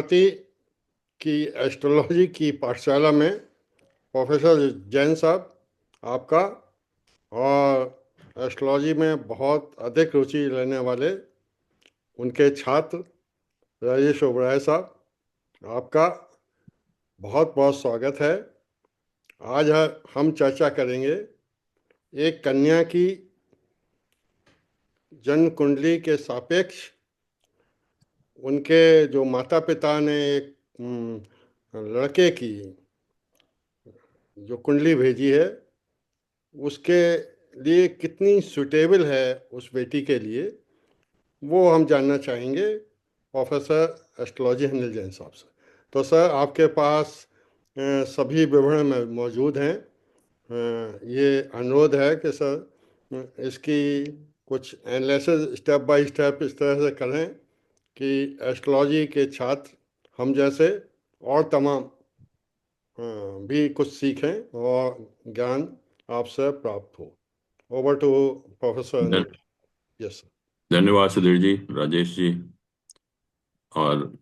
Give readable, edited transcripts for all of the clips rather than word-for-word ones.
भारती की एस्ट्रोलॉजी की पाठशाला में प्रोफेसर जैन साहब आपका, और एस्ट्रोलॉजी में बहुत अधिक रुचि लेने वाले उनके छात्र राजेश ओबराय साहब, आपका बहुत बहुत स्वागत है। आज हम चर्चा करेंगे एक कन्या की जन्म कुंडली के सापेक्ष उनके जो माता पिता ने एक लड़के की जो कुंडली भेजी है उसके लिए कितनी सुटेबल है उस बेटी के लिए, वो हम जानना चाहेंगे प्रोफेसर एस्ट्रोलॉजी अनिल जैन साहब से। तो सर, आपके पास सभी विवरण में मौजूद हैं। ये अनुरोध है कि सर इसकी कुछ एनालिसिस स्टेप बाय स्टेप इस तरह से करें कि एस्ट्रोलॉजी के छात्र हम जैसे और तमाम भी कुछ सीखें और ज्ञान आपसे प्राप्त हो। Over to professor Anil. धन- यस धन्यवाद सुधीर जी, राजेश जी। और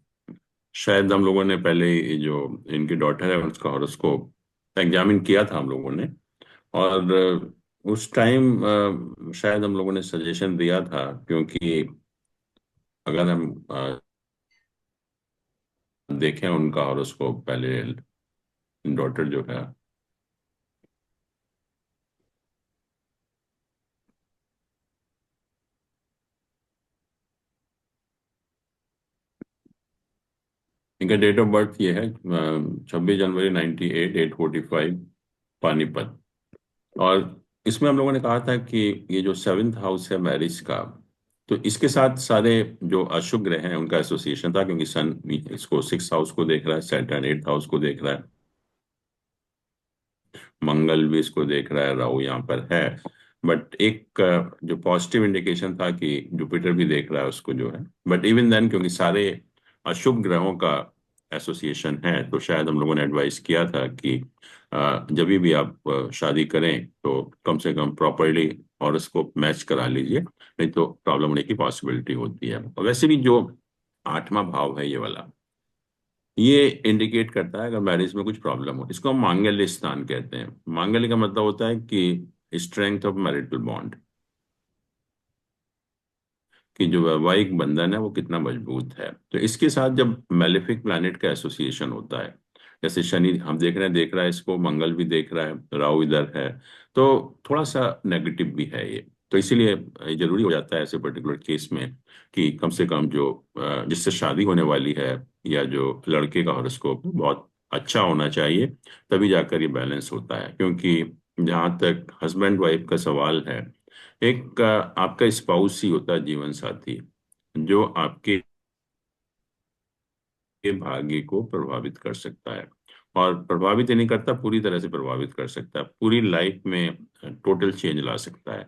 शायद हम लोगों ने पहले ही जो इनकी डॉटर है उसका हॉरोस्कोप एग्जामिन किया था हम लोगों ने। और उस टाइम शायद हम लोगों ने सजेशन दिया था, क्योंकि अगर हम देखें उनका हॉरोस्कोप पहले, डॉटर जो है, इनका डेट ऑफ बर्थ ये है 26 जनवरी 98, 8:45 पानीपत। और इसमें हम लोगों ने कहा था कि ये जो सेवेंथ हाउस है मैरिज का, तो इसके साथ सारे जो अशुभ ग्रह हैं उनका एसोसिएशन था, क्योंकि सन भी इसको सिक्स हाउस को देख रहा है, सैटर्न एट्थ हाउस को देख रहा है, मंगल भी इसको देख रहा है, राहु यहाँ पर है। बट एक जो पॉजिटिव इंडिकेशन था कि जुपिटर भी देख रहा है उसको जो है। बट इवन देन, क्योंकि सारे अशुभ ग्रहों का एसोसिएशन है, तो शायद हम लोगों ने एडवाइस किया था कि जब भी आप शादी करें तो कम से कम प्रॉपरली हॉरोस्कोप मैच करा लीजिए, नहीं तो प्रॉब्लम होने की पॉसिबिलिटी होती है। और वैसे भी जो आठवां भाव है ये वाला, ये इंडिकेट करता है अगर मैरिज में कुछ प्रॉब्लम हो। इसको हम मांगल्य स्थान कहते हैं। मांगल्य का मतलब होता है कि स्ट्रेंथ ऑफ मैरिटल बॉन्ड, कि जो वैवाहिक बंधन है वो कितना मजबूत है। तो इसके साथ जब मेलेफिक प्लैनेट का एसोसिएशन होता है, जैसे शनि हम देख रहे हैं, देख रहा है इसको, मंगल भी देख रहा है, राहु इधर है, तो थोड़ा सा नेगेटिव भी है ये। तो इसीलिए ये जरूरी हो जाता है ऐसे पर्टिकुलर केस में कि कम से कम जो जिससे शादी होने वाली है या जो लड़के का हॉरोस्कोप बहुत अच्छा होना चाहिए, तभी जाकर ये बैलेंस होता है। क्योंकि जहाँ तक हस्बैंड वाइफ का सवाल है, एक आपका स्पाउस ही होता है, जीवन साथी, जो आपके भाग्य को प्रभावित कर सकता है। और प्रभावित ही नहीं करता, पूरी तरह से प्रभावित कर सकता है, पूरी लाइफ में टोटल चेंज ला सकता है।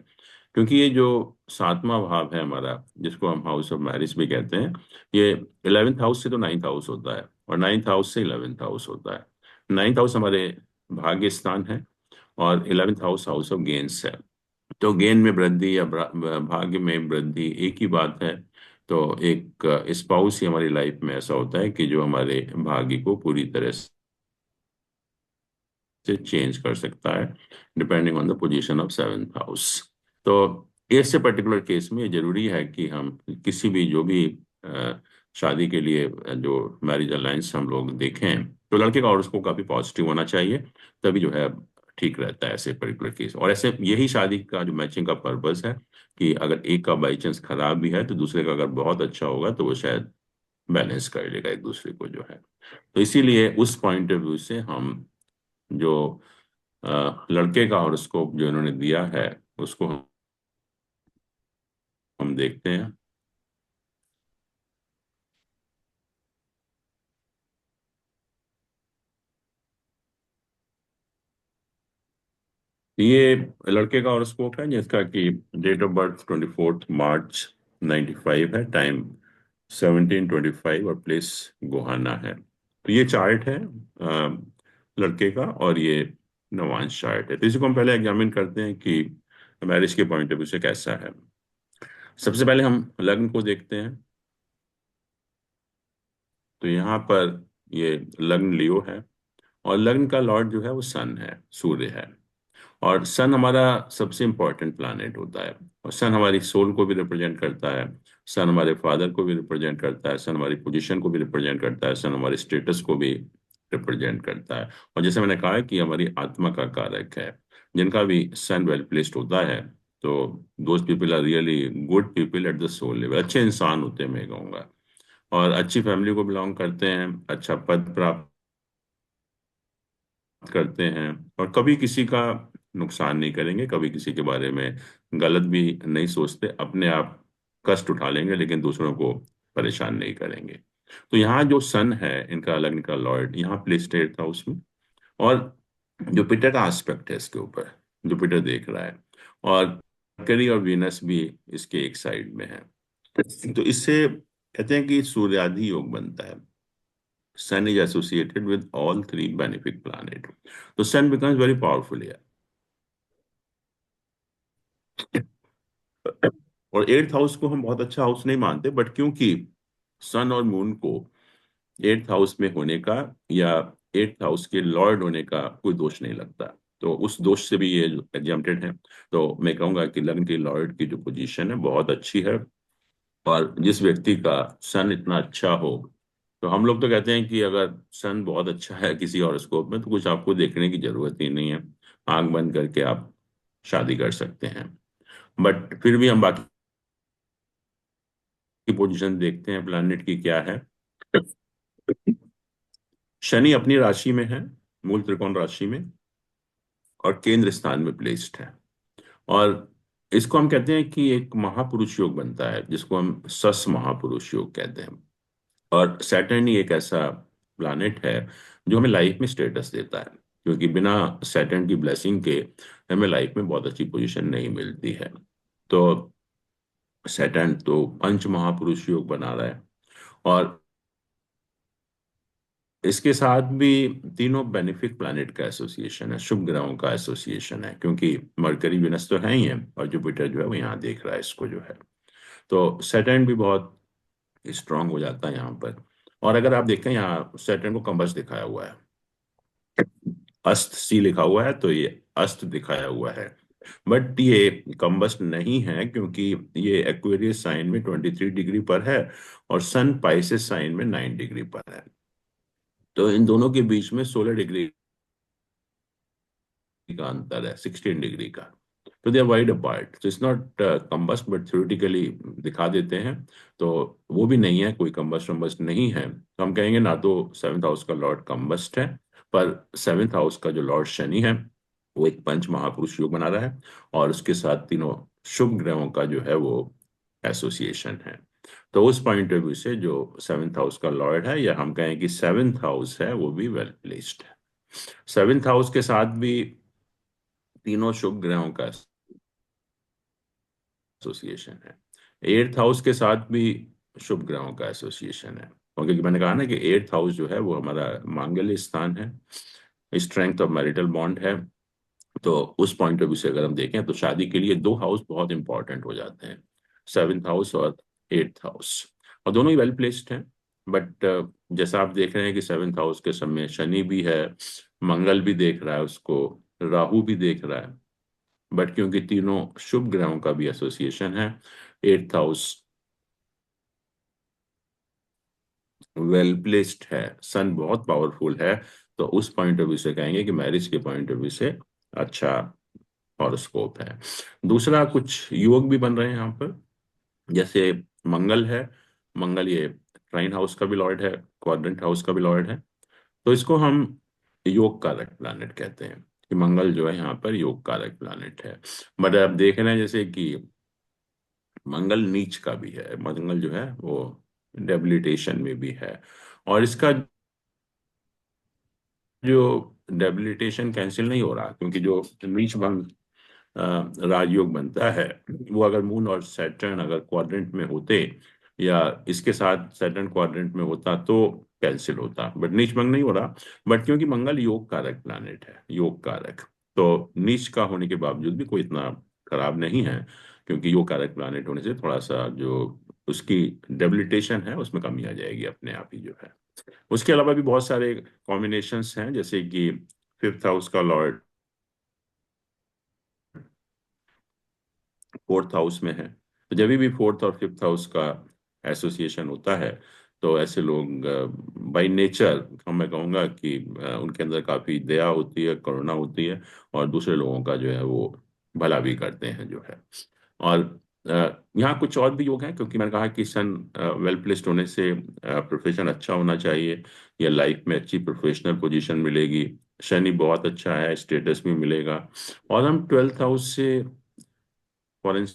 क्योंकि ये जो सातवां भाव है हमारा, जिसको हम हाउस ऑफ मैरिज भी कहते हैं, ये 11th हाउस से तो 9th हाउस होता है, और 9th हाउस से 11th हाउस होता है। 9th हाउस हमारे भाग्य स्थान है, और 11th house house of gains है। तो गेन में वृद्धि या भाग्य में वृद्धि एक ही बात है। तो एक स्पाउस ही हमारी लाइफ में ऐसा होता है कि जो हमारे भाग्य को पूरी तरह से चेंज कर सकता है, depending on the position of seventh house. तो ऐसे पर्टिकुलर केस में ये जरूरी है कि हम किसी भी जो भी अ, शादी के लिए जो मैरिज अलायंस हम लोग देखें, तो लड़के का और उसको काफी पॉजिटिव होना चाहिए, तभी जो है ठीक रहता है ऐसे पर्टिकुलर केस। और ऐसे यही शादी का जो मैचिंग का पर्पस है, कि अगर एक का बाई चांस खराब भी है तो दूसरे का अगर बहुत अच्छा होगा तो वो शायद बैलेंस कर लेगा एक दूसरे को जो है। तो इसीलिए उस पॉइंट ऑफ व्यू से हम जो लड़के का हॉरोस्कोप जो इन्होंने दिया है उसको हम देखते हैं। ये लड़के का हॉरोस्कोप है, जिसका कि डेट ऑफ बर्थ 24 मार्च 95 है, टाइम 17:25, और प्लेस गोहाना है। तो ये चार्ट है लड़के का, और ये नवांश चार्ट है। तो इसको हम पहले एग्जामिन करते हैं कि मैरिज के पॉइंट ऑफ व्यू से कैसा है। सबसे पहले हम लग्न को देखते हैं। तो यहाँ पर ये लग्न लियो है, और लग्न का लॉर्ड जो है वो सन है, सूर्य है। और सन हमारा सबसे इंपॉर्टेंट प्लैनेट होता है, और सन हमारी सोल को भी रिप्रेजेंट करता है, सन हमारे फादर को भी रिप्रेजेंट करता है, सन हमारी पोजीशन को भी रिप्रेजेंट करता है, सन हमारे स्टेटस को भी रिप्रेजेंट करता है। और जैसे मैंने कहा है कि हमारी आत्मा का कारक है। जिनका भी सन वेल प्लेस्ड होता है, तो those people are really good people at the soul level, अच्छे इंसान होते हैं मैं कहूँगा, और अच्छी फैमिली को बिलोंग करते हैं, अच्छा पद प्राप्त करते हैं, और कभी किसी का नुकसान नहीं करेंगे, कभी किसी के बारे में गलत भी नहीं सोचते, अपने आप कष्ट उठा लेंगे लेकिन दूसरों को परेशान नहीं करेंगे। तो यहाँ जो सन है इनका लग्न का लॉर्ड यहाँ प्लेस्ड है था उसमें। और जुपिटर का एस्पेक्ट है इसके ऊपर, जुपिटर देख रहा है, और मरकरी और वीनस भी इसके एक साइड में है। तो इससे कहते हैं कि सूर्यादि योग बनता है। Sun is associated with all three benefic planet. So Sun becomes very powerful here. और एट्थ हाउस को हम बहुत अच्छा हाउस नहीं मानते, बट क्योंकि सन और मून को एट्थ हाउस में होने का या एट्थ हाउस के लॉर्ड होने का कोई दोष नहीं लगता, तो उस दोष से भी ये एग्जम्प्टेड है। तो मैं कहूंगा कि लग्न के लॉर्ड की जो पोजीशन है बहुत अच्छी है। और जिस व्यक्ति का सन इतना अच्छा हो, तो हम लोग तो कहते हैं कि अगर सन बहुत अच्छा है किसी हॉरोस्कोप में, तो कुछ आपको देखने की जरूरत ही नहीं है, आंख बंद करके आप शादी कर सकते हैं। बट फिर भी हम बाकी की पोजीशन देखते हैं प्लैनेट की क्या है। शनि अपनी राशि में है, मूल त्रिकोण राशि में, और केंद्र स्थान में प्लेस्ड है। और इसको हम कहते हैं कि एक महापुरुष योग बनता है, जिसको हम सस महापुरुष योग कहते हैं। और सैटर्न ही एक ऐसा प्लैनेट है जो हमें लाइफ में स्टेटस देता है, क्योंकि बिना सैटर्न की ब्लेसिंग के हमें लाइफ में बहुत अच्छी पोजीशन नहीं मिलती है। तो सैटर्न तो पंच महापुरुष योग बना रहा है, और इसके साथ भी तीनों बेनिफिक प्लैनेट का एसोसिएशन है, शुभ ग्रहों का एसोसिएशन है, क्योंकि मरकरी विनस तो है ही है, और जुपिटर जो है वो यहाँ देख रहा है इसको जो है। तो सैटर्न भी बहुत स्ट्रांग हो जाता है यहाँ पर। और अगर आप देखें यहाँ सैटर्न को कंबस दिखाया हुआ है, अस्त सी लिखा हुआ है, तो ये अस्त दिखाया हुआ है। बट ये कंबस्ट नहीं है, क्योंकि ये एक्वेरियस साइन में 23 डिग्री पर है, और सन पाइसेस साइन में 9 डिग्री पर है। तो इन दोनों के बीच में 16 डिग्री का अंतर है, 16 डिग्री का। तो दे आर वाइड अपार्ट, तो it's not combust, but theoretically दिखा देते हैं। तो वो भी नहीं है, कोई कंबस्ट वम्बस्ट नहीं है, तो हम कहेंगे ना तो सेवंथ हाउस का लॉर्ड कंबस्ट है, पर सेवंथ हाउस का जो लॉर्ड शनि है वो एक पंच महापुरुष योग बना रहा है, और उसके साथ तीनों शुभ ग्रहों का जो है वो एसोसिएशन है। तो उस पॉइंट ऑफ व्यू से जो सेवंथ हाउस का लॉर्ड है, या हम कहें कि सेवंथ हाउस है, वो भी वेल प्लेस्ड है। सेवंथ हाउस के साथ भी तीनों शुभ ग्रहों का एसोसिएशन है। एट्थ हाउस के साथ भी शुभ ग्रहों का एसोसिएशन है, और क्योंकि मैंने कहा ना कि एट्थ हाउस जो है वो हमारा मांगल्य स्थान है, स्ट्रेंथ ऑफ मैरिटल बॉन्ड है। तो उस पॉइंट ऑफ व्यू से अगर हम देखें, तो शादी के लिए दो हाउस बहुत इंपॉर्टेंट हो जाते हैं, सेवंथ हाउस और एट्थ हाउस, और दोनों ही वेल प्लेस्ड हैं। बट जैसा आप देख रहे हैं कि सेवंथ हाउस के समय शनि भी है, मंगल भी देख रहा है उसको, राहु भी देख रहा है, बट क्योंकि तीनों शुभ ग्रहों का भी एसोसिएशन है, एट्थ हाउस वेल प्लेस्ड है, सन बहुत पावरफुल है। तो उस पॉइंट ऑफ व्यू से कहेंगे कि मैरिज के पॉइंट ऑफ व्यू से अच्छा हॉरोस्कोप है। दूसरा, कुछ योग भी बन रहे हैं यहाँ पर, जैसे मंगल है। मंगल ये ट्राइन हाउस का भी लॉर्ड है, क्वाड्रेंट हाउस का भी लॉर्ड है। तो इसको हम योग कारक प्लैनेट कहते हैं, कि मंगल जो है यहाँ पर योग कारक प्लैनेट है। बट आप देख रहे हैं जैसे कि मंगल नीच का भी है, मंगल जो है वो डेबिलिटेशन में भी है, और इसका जो डेबिलिटेशन कैंसिल नहीं हो रहा, क्योंकि जो नीच भंग राजयोग बनता है, वो अगर मून और सैटर्न अगर क्वाड्रेंट में होते, या इसके साथ सैटर्न क्वाड्रेंट में होता, तो कैंसिल होता, बट नीच भंग नहीं हो रहा। बट क्योंकि मंगल योग कारक प्लैनेट है, योग कारक, तो नीच का होने के बावजूद भी कोई इतना खराब नहीं है, क्योंकि योग कारक प्लैनेट होने से थोड़ा सा जो उसकी डेबिलिटेशन है उसमें कमी आ जाएगी अपने आप ही जो है। उसके अलावा भी बहुत सारे कॉम्बिनेशंस हैं, जैसे कि फिफ्थ हाउस का लॉर्ड फोर्थ हाउस में है, तो जब भी फोर्थ और फिफ्थ हाउस का एसोसिएशन होता है तो ऐसे लोग बाय नेचर, मैं कहूँगा कि उनके अंदर काफी दया होती है, करुणा होती है, और दूसरे लोगों का जो है वो भला भी करते हैं जो है। और यहाँ कुछ और भी योग हैं, क्योंकि मैंने कहा कि सन वेल प्लेस्ड होने से प्रोफेशन अच्छा होना चाहिए, या लाइफ में अच्छी प्रोफेशनल पोजीशन मिलेगी। शनि बहुत अच्छा है, स्टेटस भी मिलेगा। और हम ट्वेल्थ हाउस से फॉरेन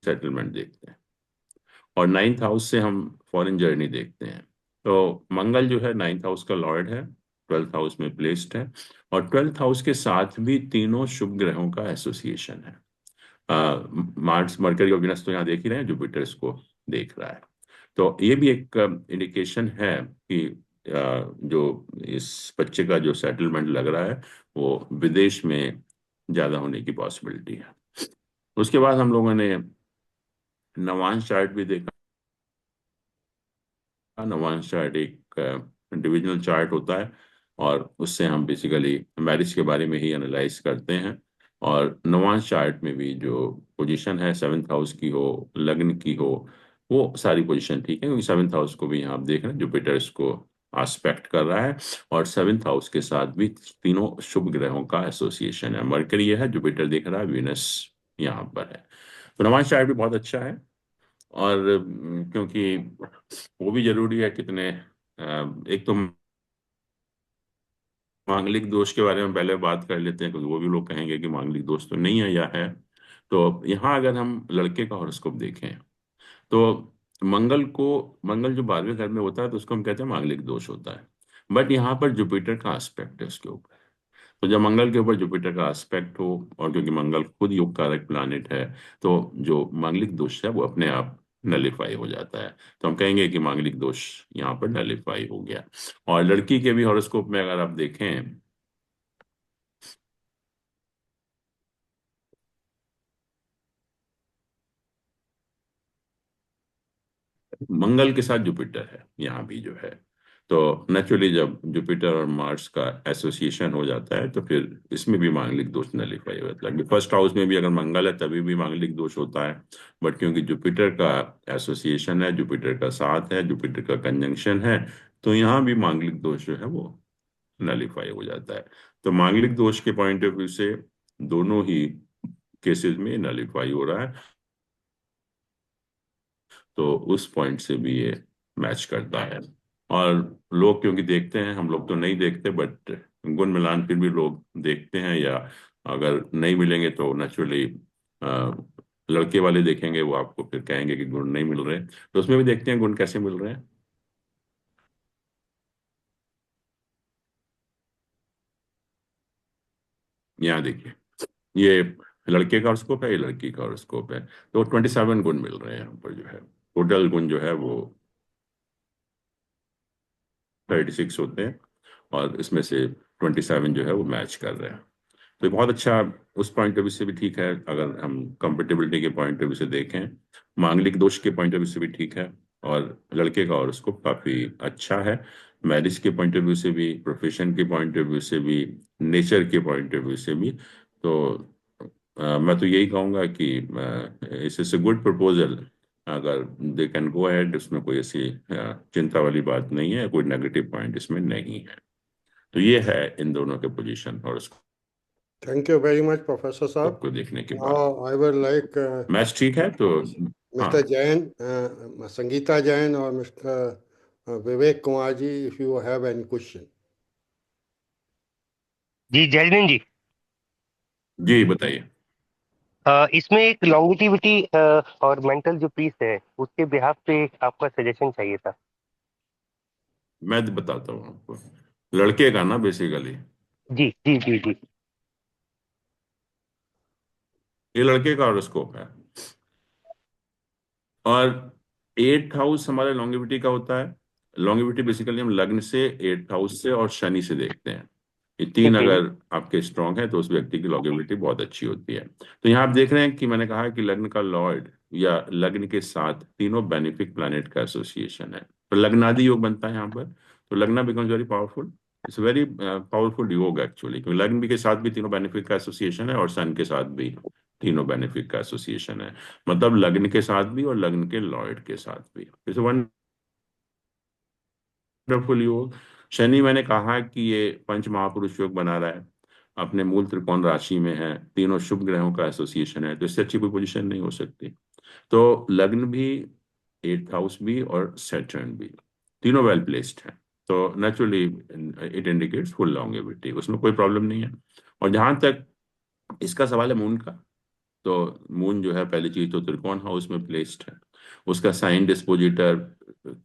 सेटलमेंट देखते हैं, और नाइन्थ हाउस से हम फॉरेन जर्नी देखते हैं। तो मंगल जो है नाइन्थ हाउस का लॉर्ड है, ट्वेल्थ हाउस में प्लेस्ड है, और ट्वेल्थ हाउस के साथ भी तीनों शुभ ग्रहों का एसोसिएशन है। मार्स, मरकरी और विनस तो यहाँ देख ही रहे हैं, जुपिटर इसको देख रहा है। तो ये भी एक इंडिकेशन है कि जो इस बच्चे का जो सेटलमेंट लग रहा है वो विदेश में ज्यादा होने की पॉसिबिलिटी है। उसके बाद हम लोगों ने नवांश चार्ट भी देखा। नवांश चार्ट एक डिविजनल चार्ट होता है, और उससे हम बेसिकली मैरिज के बारे में ही एनालाइज करते हैं। और नवांश चार्ट में भी जो पोजीशन है सेवेंथ हाउस की हो, लग्न की हो, वो सारी पोजीशन ठीक है, क्योंकि सेवेंथ हाउस को भी यहाँ आप देख रहे हैं जुपिटर इसको आस्पेक्ट कर रहा है, और सेवेंथ हाउस के साथ भी तीनों शुभ ग्रहों का एसोसिएशन है। मरकरी ये है, जुपिटर देख रहा है, वीनस यहाँ पर है। तो नवांश चार्ट भी बहुत अच्छा है। और क्योंकि वो भी जरूरी है कितने एक तो मांगलिक दोष के बारे में पहले बात कर लेते हैं, क्योंकि वो भी लोग कहेंगे कि मांगलिक दोष तो नहीं है या है। तो यहाँ अगर हम लड़के का हॉरोस्कोप देखें तो मंगल जो 12वें घर में होता है तो उसको हम कहते हैं मांगलिक दोष होता है। बट यहाँ पर जुपिटर का एस्पेक्ट है उसके ऊपर। तो जब मंगल के ऊपर जुपिटर का एस्पेक्ट हो, और क्योंकि मंगल खुद योग कारक प्लैनेट है, तो जो मांगलिक दोष है वो अपने आप नलिफाई हो जाता है। तो हम कहेंगे कि मांगलिक दोष यहाँ पर नलिफाई हो गया। और लड़की के भी हॉरोस्कोप में अगर आप देखें, मंगल के साथ जुपिटर है यहाँ भी जो है, तो नेचुरली जब जुपिटर और मार्स का एसोसिएशन हो जाता है तो फिर इसमें भी मांगलिक दोष नलिफाई हो जाता है। फर्स्ट हाउस में भी अगर मंगल है तभी भी मांगलिक दोष होता है, बट क्योंकि जुपिटर का एसोसिएशन है, जुपिटर का साथ है, जुपिटर का कंजंक्शन है, तो यहाँ भी मांगलिक दोष जो है वो नलिफाई हो जाता है। तो मांगलिक दोष के पॉइंट ऑफ व्यू से दोनों ही केसेस में नलिफाई हो रहा है, तो उस पॉइंट से भी ये मैच करता है। और लोग क्योंकि देखते हैं, हम लोग तो नहीं देखते, बट गुण मिलान फिर भी लोग देखते हैं, या अगर नहीं मिलेंगे तो नेचुरली लड़के वाले देखेंगे, वो आपको फिर कहेंगे कि गुण नहीं मिल रहे, तो उसमें भी देखते हैं गुण कैसे मिल रहे हैं। यहाँ देखिए, ये लड़के का स्कोप है, ये लड़की का स्कोप है, तो 27 गुण मिल रहे हैं यहाँ पर जो है। टोटल गुण जो है वो 36 होते हैं, और इसमें से 27 जो है वो मैच कर रहे हैं। तो ये बहुत अच्छा, उस पॉइंट ऑफ व्यू से भी ठीक है। अगर हम कंपेटेबिलिटी के पॉइंट ऑफ व्यू से देखें, मांगलिक दोष के पॉइंट ऑफ व्यू से भी ठीक है, और लड़के का हॉरोस्कोप काफी अच्छा है। मैरिज के पॉइंट ऑफ व्यू से भी, प्रोफेशन के पॉइंट ऑफ व्यू से भी, नेचर के पॉइंट ऑफ व्यू से भी। तो मैं तो यही कहूंगा कि इट्स ए गुड प्रपोजल। अगर दे कैन गो अहेड, इसमें कोई ऐसी चिंता वाली बात नहीं है, कोई नेगेटिव पॉइंट इसमें नहीं है। तो ये है इन दोनों के पोजीशन और thank you very much professor साहब। को देखने के बाद now I would like match ठीक है तो। हाँ, मिस्टर जैन, संगीता जैन और mister Vivek Kumar ji, if you have any question. जी जैस्मिन जी, जी बताइए। इसमें एक लॉन्गिटिविटी और मेंटल जो पीस है उसके बिहाफ पे आपका सजेशन चाहिए था। मैं बताता हूँ आपको, लड़के का ना बेसिकली, जी जी जी जी। ये लड़के का हॉरोस्कोप है, और एट्थ हाउस हमारे लॉन्गिविटी का होता है। लॉन्गिविटी बेसिकली हम लग्न से, एट्थ हाउस से और शनि से देखते हैं। ये तीन ठीक है जी। अगर आपके स्ट्रांग है तो उस व्यक्ति की लॉन्गिविटी बहुत अच्छी होती है। तो यहाँ आप देख रहे हैं कि मैंने कहा कि लग्न का लॉर्ड या लग्न के साथ तीनों बेनिफिक प्लैनेट का एसोसिएशन है। तो लग्नादि योग बनता है यहाँ पर। तो लग्ना becomes very powerful. It's very powerful योग एक्चुअली, क्योंकि लग्न भी के साथ भी तीनों बेनिफिट का एसोसिएशन है और सन के साथ भी तीनों बेनिफिट का एसोसिएशन है। मतलब लग्न के साथ भी और लग्न के लॉर्ड के साथ भी। इट्स वंडरफुल योग। शनि मैंने कहा कि ये पंच महापुरुष योग बना रहा है, अपने मूल त्रिकोण राशि में है, तीनों शुभ ग्रहों का एसोसिएशन है, तो इससे अच्छी कोई पोजीशन नहीं हो सकती। तो लग्न भी, 8th हाउस भी और सैटर्न भी, तीनों वेल प्लेस्ड है। तो naturally it indicates full longevity, उसमें कोई प्रॉब्लम नहीं है। और जहां तक इसका सवाल है मून का, तो मून जो है पहली चीज तो त्रिकोण हाउस में प्लेस्ड है, उसका साइन डिस्पोजिटर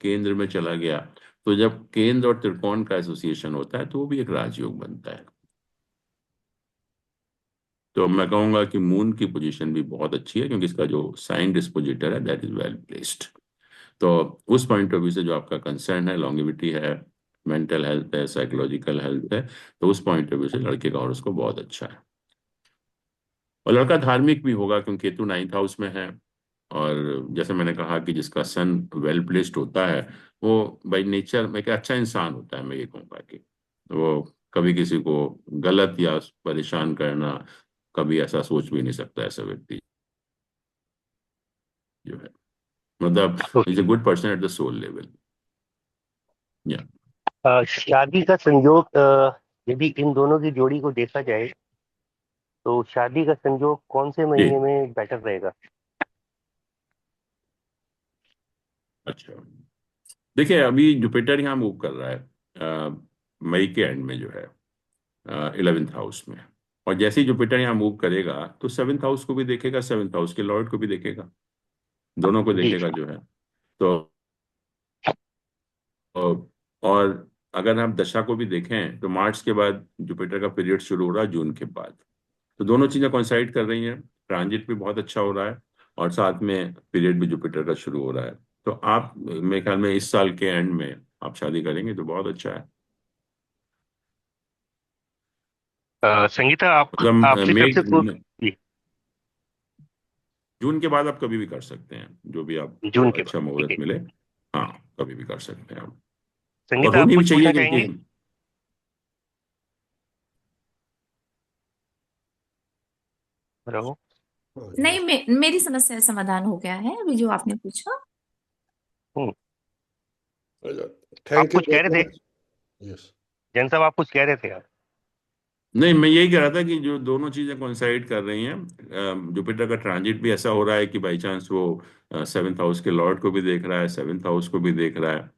केंद्र में चला गया। तो जब केंद्र और त्रिकोण का एसोसिएशन होता है तो वो भी एक राजयोग बनता है। तो मैं कहूंगा कि मून की पोजीशन भी बहुत अच्छी है, क्योंकि इसका जो साइन डिस्पोजिटर है दैट इज वेल प्लेस्ड। तो उस पॉइंट ऑफ व्यू से जो आपका कंसर्न है, लॉन्गेविटी है, मेंटल हेल्थ है, साइकोलॉजिकल हेल्थ है, तो उस पॉइंट ऑफ व्यू से लड़के का हॉरोस्कोप बहुत अच्छा है। और लड़का धार्मिक भी होगा, क्योंकि केतु 9th हाउस में है। और जैसे मैंने कहा कि जिसका सन वेल प्लेस्ड होता है, वो बाय नेचर में एक अच्छा इंसान होता है। मैं ये कहूँगा कि वो कभी किसी को गलत या परेशान करना, कभी ऐसा सोच भी नहीं सकता ऐसा व्यक्ति जो है। मतलब is okay. A good person at the soul level. या शादी का संयोग, यदि इन दोनों की जोड़ी को देखा जाए तो शादी का संयोग कौन से जी, महीने में बेटर रहेगा? अच्छा। देखिए, अभी जुपिटर यहाँ मूव कर रहा है मई के एंड में जो है 11th हाउस में। और जैसे ही जुपिटर यहाँ मूव करेगा तो 7th हाउस को भी देखेगा, 7th हाउस के लॉर्ड को भी देखेगा, दोनों को जी। देखेगा जो है। तो और अगर हम दशा को भी देखें तो मार्च के बाद जुपिटर का पीरियड शुरू हो रहा है, जून के बाद। तो दोनों चीजें कोइंसाइड कर रही हैं, ट्रांजिट भी बहुत अच्छा हो रहा है और साथ में पीरियड भी जुपिटर का शुरू हो रहा है। तो आप, मेरे ख्याल में इस साल के एंड में आप शादी करेंगे तो बहुत अच्छा है। संगीता, आप मतलब आपकी तरफ से जी, जून के बाद आप कभी भी कर सकते हैं, जो भी आपको जून के बाद अच्छा ठीक मुहूर्त है। मिले। हाँ, कभी भी कर सकते हैं आप। और संगीता, आप होनी भी कुछ चाहिए, पूछना क्योंकि चाहेंगे? हेलो। हाँ, नहीं, यस। मेरी समस्या समाधान हो गया है अभी जो आपने पूछा। हम्म, आप थैंक यू कुछ कह वेरी रहे थे? मच। यस। जैन साहब, आप कुछ कह रहे थे यार। नहीं, मैं यही कह रहा था कि जो दोनों चीजें कोइंसाइड कर रही हैं, जुपिटर का ट्रांजिट भी ऐसा हो रहा है कि बाई चांस वो 7th हाउस के लॉर्ड को भी देख रहा है, 7th हाउस को भी देख रहा है।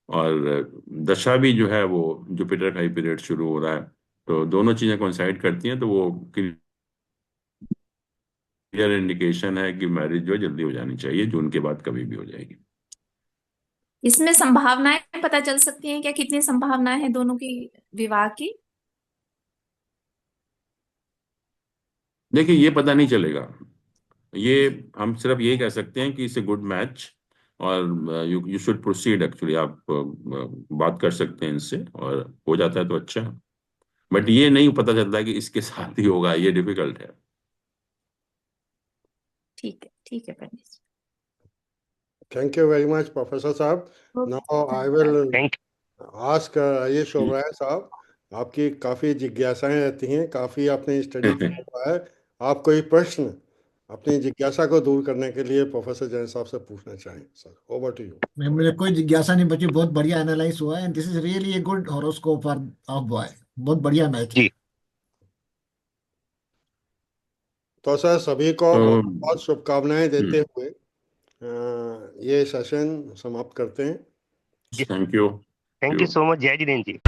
और दशा भी जो है वो जुपिटर का ही पीरियड शुरू हो रहा है। तो दोनों चीजें कोइंसाइड करती हैं, तो वो क्लियर इंडिकेशन है कि मैरिज जो है जल्दी हो जानी चाहिए, जून के बाद कभी भी हो जाएगी। इसमें संभावनाएं पता चल सकती हैं क्या? कितनी संभावनाएं हैं दोनों की विवाह की? देखिए, ये पता नहीं चलेगा। ये हम सिर्फ यही कह सकते हैं कि इसे गुड मैच। और you you should proceed actually, आप बात कर सकते हैं इनसे, और हो जाता है तो अच्छा है। बट ये नहीं पता चलता है कि इसके साथ ही होगा, ये डिफिकल्ट है। ठीक है Pandit ji. Thank you very much professor साहब। नाउ आई विल धन्यवाद। थैंक आस्क आयुष ओबराय साहब। आपकी काफ़ी जिज्ञासाएं रहती हैं, काफ़ी आपने स्टडी किया हुआ है। आप कोई प्रश्न अपनी जिज्ञासा को दूर करने के लिए प्रोफेसर जैन साहब से पूछना चाहें? Sir, over to you. मैं मुझे कोई जिज्ञासा नहीं बची, बहुत बढ़िया एनालाइज हुआ है and this is really a good horoscope for of boy. बहुत बढ़िया मैच है। जी। तो सर, सभी को तो बहुत बहुत शुभकामनाएं देते हम्म, हुए ये सेशन समाप्त करते हैं। जी। Thank you. Thank you so much, जय जिनेन्द्र जी।